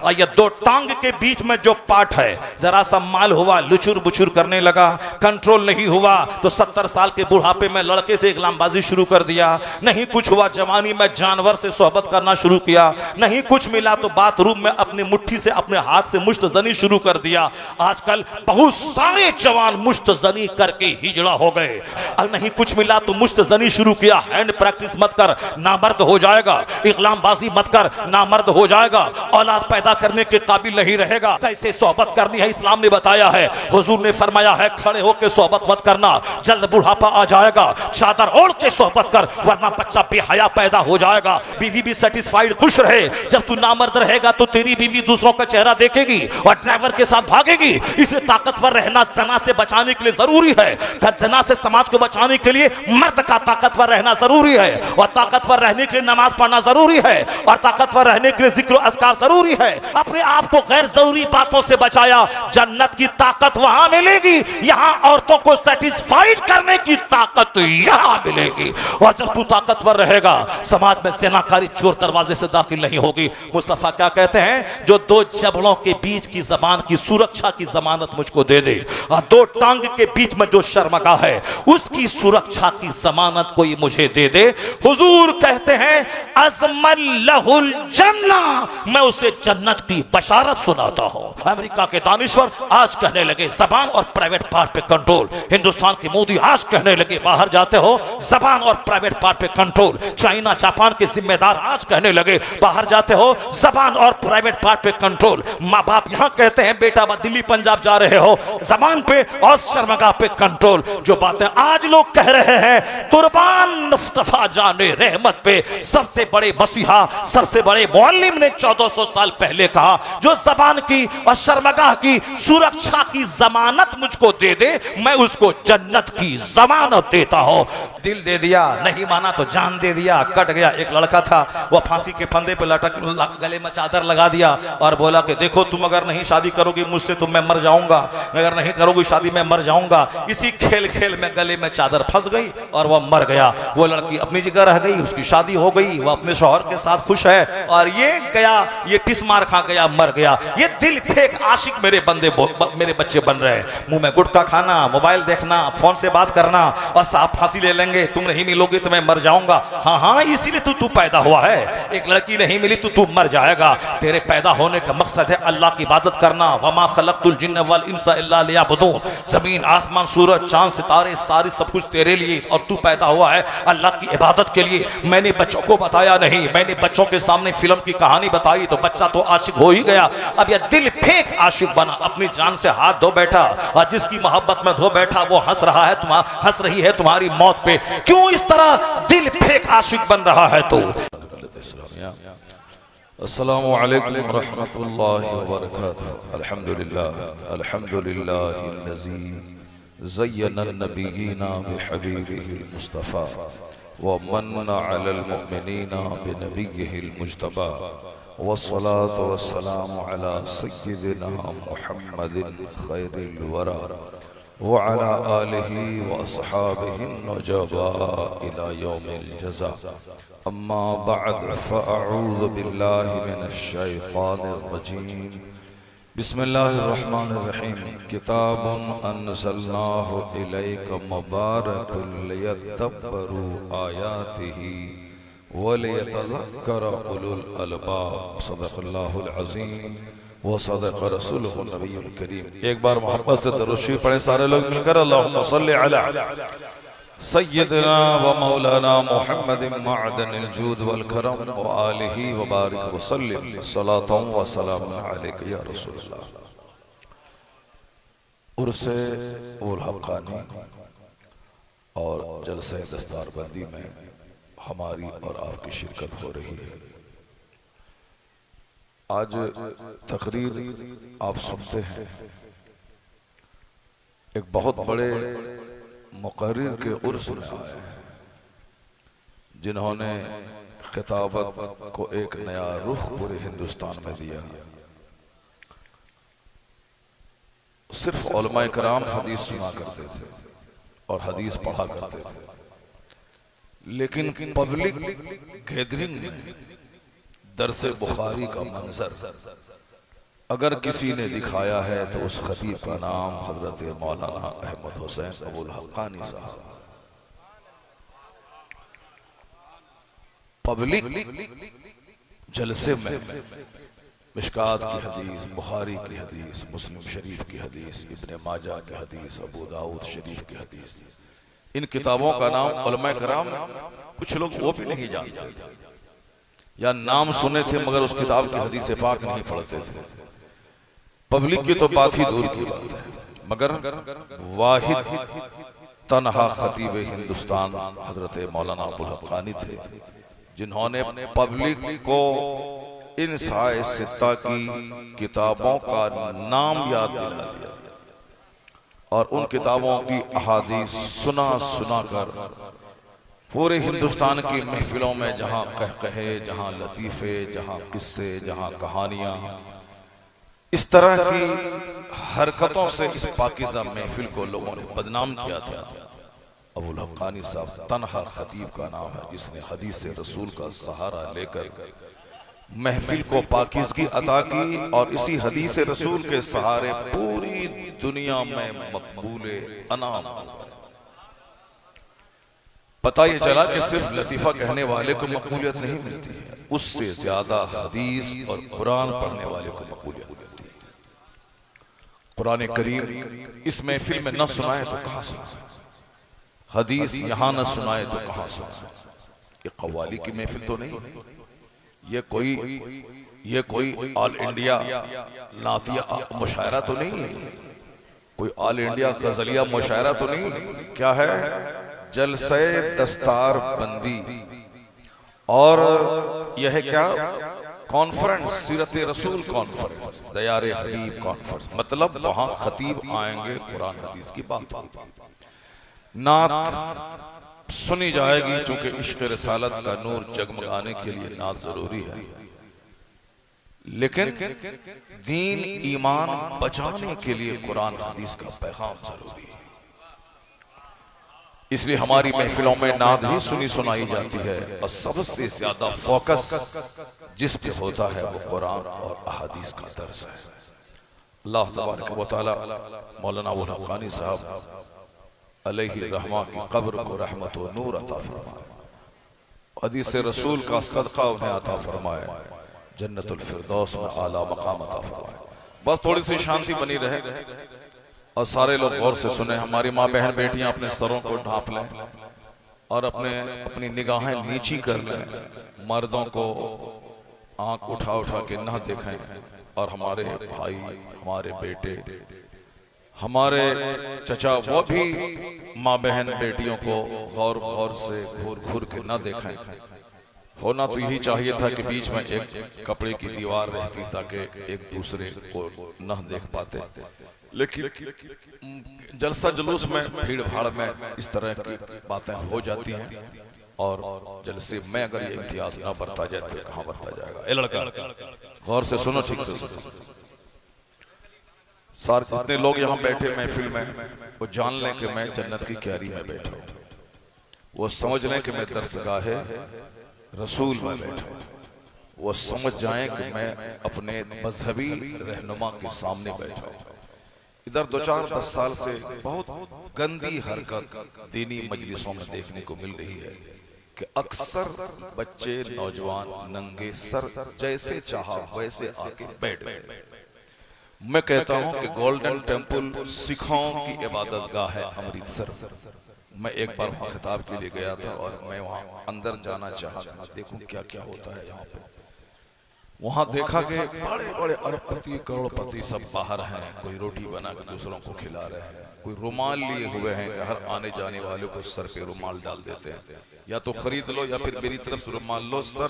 और ये दो टांग के बीच में जो पार्ट है, जरा सा माल हुआ लुचुर बुचुर करने लगा, कंट्रोल नहीं हुआ तो 70 साल के बुढ़ापे में लड़के से गुलामबाजी शुरू कर दिया। नहीं कुछ हुआ, जवानी में जानवर से सोहबत करना शुरू किया। नहीं कुछ मिला तो बाथरूम में अपनी मुट्ठी से, अपने हाथ से मुश्तजनी शुरू कर दिया। आजकल बहुत सारे जवान मुश्तजनी करके हिजड़ा हो गए। अब नहीं कुछ मिला तो मुश्तजनी शुरू किया। हैंड प्रैक्टिस मत कर, नामर्द हो जाएगा। इस्लामबाजी मत कर, नामर्द हो जाएगा। औलाद पैदा करने के काबिल नहीं रहेगा। कैसे सोहबत करनी है इस्लाम ने बताया है। हुजूर ने फरमाया है खड़े होकर सोहबत मत करना, जल्द बुढ़ापा आ जाएगा। चादर ओढ़ के सोहबत कर, वरना बच्चा बेहया पैदा हो जाएगा। बीवी भी सेटिस्फाइड, खुश रहे। जब तू नामर्द रहेगा तो तेरी बीवी दूसरों का चेहरा देखेगी और ड्राइवर के साथ भागेगी। इसलिए ताकतवर रहना जना से बचाने के लिए जरूरी है। जना से समाज को बचाने के लिए मर्द का ताकतवर रहना जरूरी है, और ताकतवर रहने के लिए नमाज पढ़ना जरूरी है, और ताकतवर रहने के लिए जिक्र अस्कार जरूरी है। अपने आप को गैर जरूरी बातों से बचाया, जन्नत की ताकत वहां मिलेगी। यहां औरतों को सेटिस्फाइड करने की ताकत यहां मिलेगी। और जब तू ताकतवर रहेगा, समाज में सेनाकारी चोर दरवाजे से दाखिल नहीं होगी। मुस्तफा क्या कहते हैं, जो दो जबड़ों के बीच की जबान की सुरक्षा की जमानत मुझको दे दे, और दो टांग के बीच में जो शर्मगा है उसकी सुरक्षा की जमानत कोई मुझे दे दे। हुजूर कहते हैं अज़मन लहुल जन्ना, मैं उसे जन्नत की बशारत सुनाता हूं। अमेरिका के दानिश्वर आज कहने लगे जबान और प्राइवेट पार्ट पे कंट्रोल। हिंदुस्तान के मोदी आज कहने लगे बाहर जाते हो जबान और प्राइवेट पार्ट पे कंट्रोल। चाइना जापान के जिम्मेदार आज कहने लगे बाहर जाते हो जबान और प्राइवेट पार्ट पे कंट्रोल। माँ बाप यहां कहते हैं बेटा दिल्ली पंजाब जा रहे हो जबान पे और शर्मगा पे कंट्रोल। जो बातें आज लोग कह रहे हैं, कुर्बान मुस्तफा जाने रहमत पे सबसे बड़े मसीहा, सबसे बड़े मुअल्लिम ने 1400 साल पहले कहा, जो जबान की और शर्मगाह की सुरक्षा की जमानत मुझको दे दे, मैं उसको जन्नत की जमानत देता हूं। दिल दे दिया, नहीं माना तो जान दे दिया। कट गया। एक लड़का था, वह फांसी के फंदे पे लटक, गले में चादर लगा दिया और बोला कि देखो तुम अगर नहीं शादी करोगी मुझसे तो मैं मर जाऊंगा, अगर नहीं करोगी शादी मैं मर जाऊंगा। इसी खेल खेल में गले में चादर फंस गई और वह मर गया। वो लड़की अपनी जगह रह गई, उसकी शादी हो गई, वह अपने शौहर के साथ खुश है, और ये गया, ये टिस मार खा गया, मर गया। ये दिल फेंक आशिक मेरे मेरे बच्चे बन रहे हैं। मुंह में गुटखा खाना, मोबाइल देखना, फोन से बात करना, और साफ फांसी ले लेंगे, तुम नहीं मिलोगे तो मैं मर जाऊंगा। हाँ हाँ, इसीलिए तू पैदा हुआ है। एक लड़की नहीं मिली तो तू मर जाएगा। तेरे पैदा होने का मकसद है अल्लाह की इबादत करना। वमा खलक़तुल जिन्न वल इंसा इल्ला लियअबुदून। जमीन आसमान सूरज चांद सितारे सारी सब कुछ तेरे लिए, और तू पैदा हुआ है अल्लाह की इबादत के लिए। मैंने बच्चों को बताया नहीं, मैंने बच्चों के सामने फिल्म की कहानी बताई तो बच्चा तो आशिक हो ही गया। अब यह दिल फेंक आशिक बना, अपनी जान से हाथ धो बैठा, और जिसकी मोहब्बत में धो बैठा वो हंस रहा है, हंस रही है तुम्हारी मौत पे। क्यों इस तरह दिल फेंक आशिक बन रहा है? तो अस्सलामु अलैकुम व रहमतुल्लाहि व बरकातुहू। अल्हम्दुलिल्लाहिल्लज़ी ज़य्यना नबिय्यिना बिहबीबिहिल मुस्तफ़ा व मन्ना अलल मुमिनीना बिनबिय्यिहिल मुज्तबा वस्सलातु वस्सलामु अला सय्यिदिना मुहम्मदिन खैरिल वरा व अला आलिहि व अस्हाबिहिन नजबा इला यौमिल जज़ा। अम्मा बअद फ़अऊज़ु बिल्लाहि मिनश शैतानिर रजीम। बिस्मिल्लाहिर रहमानिर रहीम। किताबुन अनज़लनाहु इलैका मुबारकुल लियद्दब्बरू आयातिही व लियतज़क्कर उलुल अलबाब। सदक़ल्लाहुल अज़ीम व सदक़ रसूलुहुन नबियुल करीम। एक बार मोहब्बत से दरूद शरीफ पढ़े सारे लोग मिलकर, अल्लाहुम्मा सल्लि अला सय्यदना व मौलाना मुहम्मदिन मअदनिल जूद वल करम व आलिहि व बारिक व सल्लिम सलातन व सलामुन अलैका या रसूलल्लाह। उर्से उल हक़ानी और जलसे दस्तारबंदी में हमारी और आपकी शिरकत हो रही है। आज तकरीर आप सुनते हैं, एक बहुत बड़े मुक़र्रिर के उर्स में आए हैं, जिन्होंने खिताबत को एक नया रुख पूरे हिंदुस्तान में दिया। सिर्फ उलमाए कराम हदीस सुना करते थे और हदीस पढ़ा करते थे, लेकिन पब्लिक गैदरिंग में दरसे बुखारी का मंजर अगर किसी ने दिखाया है तो उस खतीब का नाम हजरत मौलाना अहमद हुसैन अबुल हक्कानी साहब। पब्लिक जलसे में मिशकात की हदीस, बुखारी की हदीस, मुस्लिम शरीफ की हदीस, इब्ने माजा की हदीस, अबू दाऊद शरीफ की हदीस, इन किताबों का नाम उलमा कराम कुछ लोग वो भी नहीं जानते या नाम सुने थे मगर उस किताब की हदीस पाक नहीं पढ़ते थे। पब्लिक की तो बात ही दूर की बात है, मगर वाहिद तनहा खतीब हिंदुस्तान हजरत मौलाना अबुल हक्कानी थे जिन्होंने पब्लिक को इन साए सित्ता की किताबों का नाम याद दिला दिया और उन किताबों की अहादीस सुना सुना कर पूरे हिंदुस्तान की महफिलों में जहां कहकहे, जहां लतीफे, जहां किस्से, जहां कहानियां, इस तरह की हरकतों से इस पाकिज़ा महफिल को लोगों ने बदनाम किया था। अबुल हक्कानी साहब तनहा खतीब का नाम है जिसने हदीस रसूल का सहारा लेकर महफिल को पाकीज़गी अता की और इसी हदीस रसूल के सहारे पूरी दुनिया में मकबूले अनाम। पता ये चला कि सिर्फ लतीफा कहने वाले को मकबूलियत नहीं मिलती है, उससे ज्यादा हदीस और कुरान पढ़ने वाले को मकबूलियत मिलती है। कुरान करीम इस महफिल में न सुनाए तो कहां सुनाए, हदीस यहां न सुनाए तो कहां सुनाए। ये कव्वाली की महफिल तो नहीं, ये कोई ऑल इंडिया नातिया मुशायरा तो नहीं है, कोई ऑल इंडिया गजलिया मुशायरा तो नहीं। क्या है? जलसे दस्तार बंदी और यह क्या कॉन्फ्रेंस, सीरत रसूल कॉन्फ्रेंस, दयारे हबीब कॉन्फ्रेंस, मतलब वहां खतीब आएंगे, कुरान हदीस की बात होगी, नात सुनी जाएगी। चूंकि इश्क रिसालत का नूर जगमगाने के लिए नात जरूरी है, लेकिन दीन ईमान बचाने के लिए कुरान हदीस का पैगाम जरूरी है। इसलिए हमारी महफिलों में नात ही सुनी सुनाई जाती है और सबसे ज्यादा फोकस जिस पे होता है वो कुरान और अहादीस का दर्स है। अल्लाह तबारक व तआला मौलाना अबुल हक्कानी साहब अलैहि रहमा की कब्र को रहमत व नूर अता फरमाए, हदीस रसूल का सदका उन्हें अता फरमाए, जन्नतुल फिरदौस में आला मकाम अता फरमाए। बस थोड़ी सी शांति बनी रहे और सारे लोग गौर से सुने। हमारी माँ बहन बेटियां अपने सरों को ढांप लें और अपनी निगाहें नीची कर लें, मर्दों को आंख उठा उठा के ना देखें और हमारे भाई, हमारे बेटे, हमारे चचा वो भी माँ बहन बेटियों को गौर गौर से घूर घूर के ना देखें। होना तो यही चाहिए था कि बीच में एक कपड़े की दीवार रहती ताकि एक दूसरे को न देख पाते, लेकिन जलसा जुलूस में, भीड़ भाड़ में इस तरह की बातें हो जाती हैं और जलसे में अगर ये इम्तियाज ना बरता जाए तो कहां बरता जाएगा। ए लड़का गौर से सुनो, ठीक से सुनो। सारे जितने लोग यहाँ बैठे महफिल में वो जान लें कि मैं जन्नत की क्यारी में बैठा हूँ, वो समझ लें कि मैं दरसगाहे रसूल में बैठा हूँ, वो समझ जाएं कि मैं अपने मजहबी रहनुमा के सामने बैठा हूँ। इधर 2-4-10 साल से बहुत गंदी हरकत दीनी मजलिसों में देखने को मिल रही है कि अक्सर बच्चे नौजवान नंगे सर जैसे चाहा वैसे आके बैठ गए। मैं कहता हूं कि गोल्डन टेम्पल सिखों की इबादत गाह है अमृतसर। मैं एक बार वहां खिताब के लिए गया था और मैं वहां अंदर जाना चाहा, देखूं क्या क्या होता है यहाँ पे। वहां देखा कि बड़े बड़े अरबपति करोड़पति सब बाहर हैं, कोई रोटी बना के दूसरों को खिला रहे हैं, कोई रुमाल लिए हुए हैं कि हर आने जाने वाले को सर पे रुमाल डाल देते हैं, या तो खरीद लो या फिर मेरी तरफ से रुमाल लो, सर